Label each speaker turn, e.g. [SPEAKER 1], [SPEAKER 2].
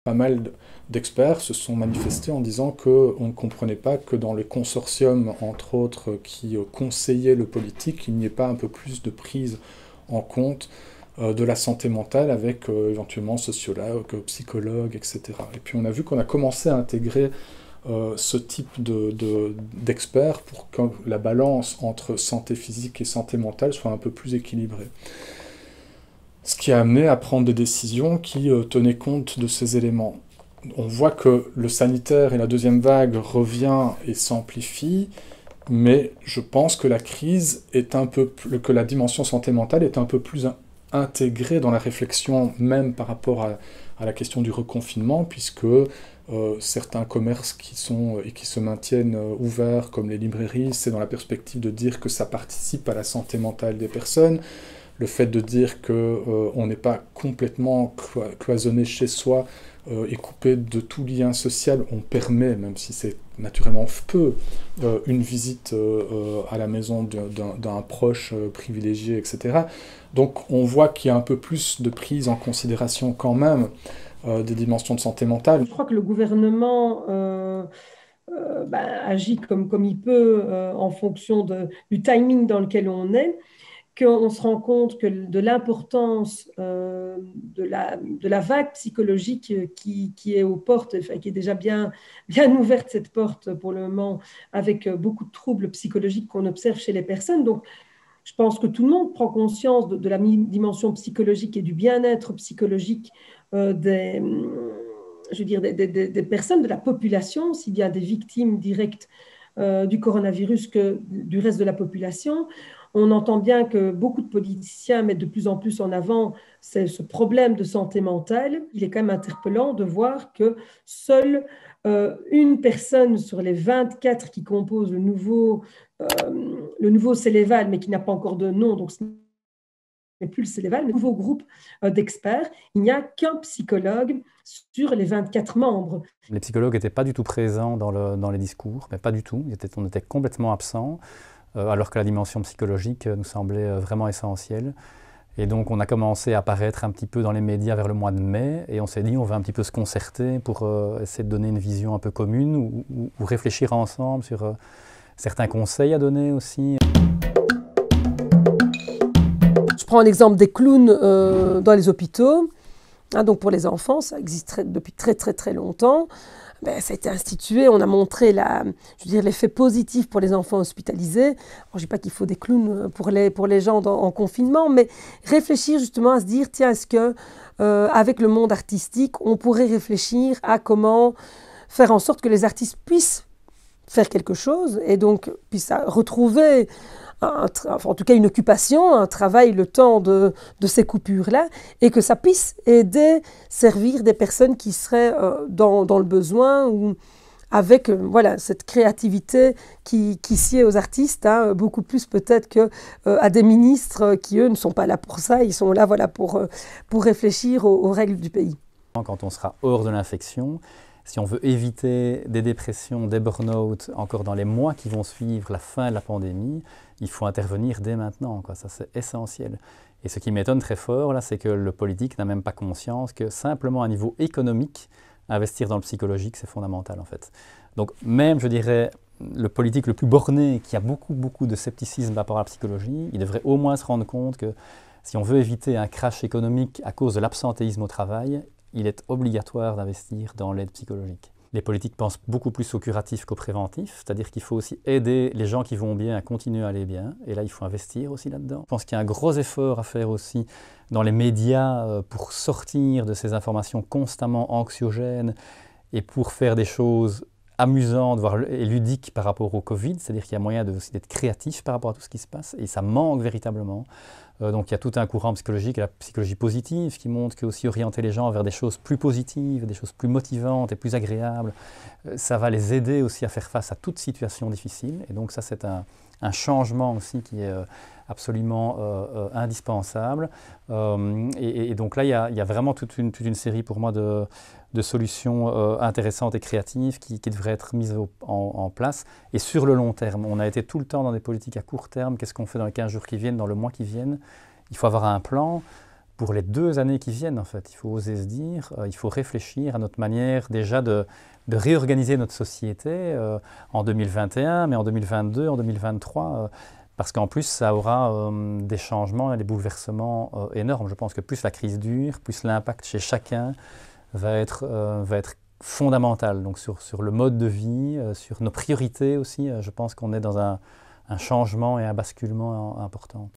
[SPEAKER 1] Pas mal d'experts se sont manifestés en disant qu'on ne comprenait pas que dans le consortium, entre autres, qui conseillait le politique, il n'y ait pas un peu plus de prise en compte de la santé mentale avec éventuellement sociologues, psychologues, etc. Et puis on a vu qu'on a commencé à intégrer ce type d'experts pour que la balance entre santé physique et santé mentale soit un peu plus équilibrée. Ce qui a amené à prendre des décisions qui tenaient compte de ces éléments. On voit que le sanitaire et la deuxième vague revient et s'amplifie, mais je pense que la crise est que la dimension santé mentale est un peu plus intégrée dans la réflexion même par rapport à la question du reconfinement, puisque certains commerces qui sont et qui se maintiennent ouverts, comme les librairies, c'est dans la perspective de dire que ça participe à la santé mentale des personnes. Le fait de dire qu'on n'est pas complètement cloisonné chez soi et coupé de tout lien social, on permet, même si c'est naturellement peu, une visite à la maison d'un proche privilégié, etc. Donc on voit qu'il y a un peu plus de prise en considération quand même des dimensions de santé mentale.
[SPEAKER 2] Je crois que le gouvernement agit comme il peut en fonction du timing dans lequel on est, qu'on se rend compte que de l'importance de la vague psychologique qui est aux portes, enfin, qui est déjà bien ouverte cette porte pour le moment, avec beaucoup de troubles psychologiques qu'on observe chez les personnes. Donc, je pense que tout le monde prend conscience de la dimension psychologique et du bien-être psychologique je veux dire, des personnes, de la population, s'il y a des victimes directes du coronavirus que du reste de la population. On entend bien que beaucoup de politiciens mettent de plus en plus en avant ce problème de santé mentale. Il est quand même interpellant de voir que seule une personne sur les 24 qui composent le nouveau Céléval, mais qui n'a pas encore de nom, donc ce n'est plus le Céléval, mais le nouveau groupe d'experts, il n'y a qu'un psychologue sur les 24 membres.
[SPEAKER 3] Les psychologues n'étaient pas du tout présents dans les discours, mais pas du tout. On était complètement absents, alors que la dimension psychologique nous semblait vraiment essentielle. Et donc on a commencé à apparaître un petit peu dans les médias vers le mois de mai, et on s'est dit on va un petit peu se concerter pour essayer de donner une vision un peu commune, ou réfléchir ensemble sur certains conseils à donner aussi.
[SPEAKER 2] Je prends l'exemple des clowns dans les hôpitaux. Donc pour les enfants, ça existe depuis très longtemps. Ça a été institué, on a montré l'effet positif pour les enfants hospitalisés. Alors, je ne dis pas qu'il faut des clowns pour les gens en confinement, mais réfléchir justement à se dire, tiens, est-ce que avec le monde artistique, on pourrait réfléchir à comment faire en sorte que les artistes puissent faire quelque chose et donc puissent retrouver en tout cas une occupation, un travail, le temps de ces coupures-là, et que ça puisse aider, servir des personnes qui seraient dans le besoin, ou avec cette créativité qui sied aux artistes, beaucoup plus peut-être qu'à des ministres qui, eux, ne sont pas là pour ça, ils sont là pour réfléchir aux règles du pays.
[SPEAKER 3] Quand on sera hors de l'infection, si on veut éviter des dépressions, des burn-out encore dans les mois qui vont suivre la fin de la pandémie, il faut intervenir dès maintenant, quoi. Ça, c'est essentiel. Et ce qui m'étonne très fort, là, c'est que le politique n'a même pas conscience que simplement à niveau économique, investir dans le psychologique, c'est fondamental, en fait. Donc même, je dirais, le politique le plus borné, qui a beaucoup de scepticisme par rapport à la psychologie, il devrait au moins se rendre compte que si on veut éviter un crash économique à cause de l'absentéisme au travail, il est obligatoire d'investir dans l'aide psychologique. Les politiques pensent beaucoup plus au curatif qu'au préventif, c'est-à-dire qu'il faut aussi aider les gens qui vont bien à continuer à aller bien, et là il faut investir aussi là-dedans. Je pense qu'il y a un gros effort à faire aussi dans les médias pour sortir de ces informations constamment anxiogènes et pour faire des choses amusantes, voire et ludiques par rapport au Covid, c'est-à-dire qu'il y a moyen aussi d'être créatif par rapport à tout ce qui se passe, et ça manque véritablement. Donc il y a tout un courant psychologique, la psychologie positive, qui montre que aussi orienter les gens vers des choses plus positives, des choses plus motivantes et plus agréables, ça va les aider aussi à faire face à toute situation difficile. Et donc ça, c'est un changement aussi qui est absolument indispensable. Et donc là, il y a vraiment toute une série pour moi de solutions intéressantes et créatives qui devraient être mises en place. Et sur le long terme, on a été tout le temps dans des politiques à court terme. Qu'est-ce qu'on fait dans les 15 jours qui viennent, dans le mois qui viennent? Il faut avoir un plan. pour les 2 années qui viennent, en fait. Il faut oser se dire, il faut réfléchir à notre manière déjà de réorganiser notre société en 2021, mais en 2022, en 2023, parce qu'en plus, ça aura des changements et des bouleversements énormes. Je pense que plus la crise dure, plus l'impact chez chacun va être fondamental. Donc sur le mode de vie, sur nos priorités aussi, je pense qu'on est dans un changement et un basculement important.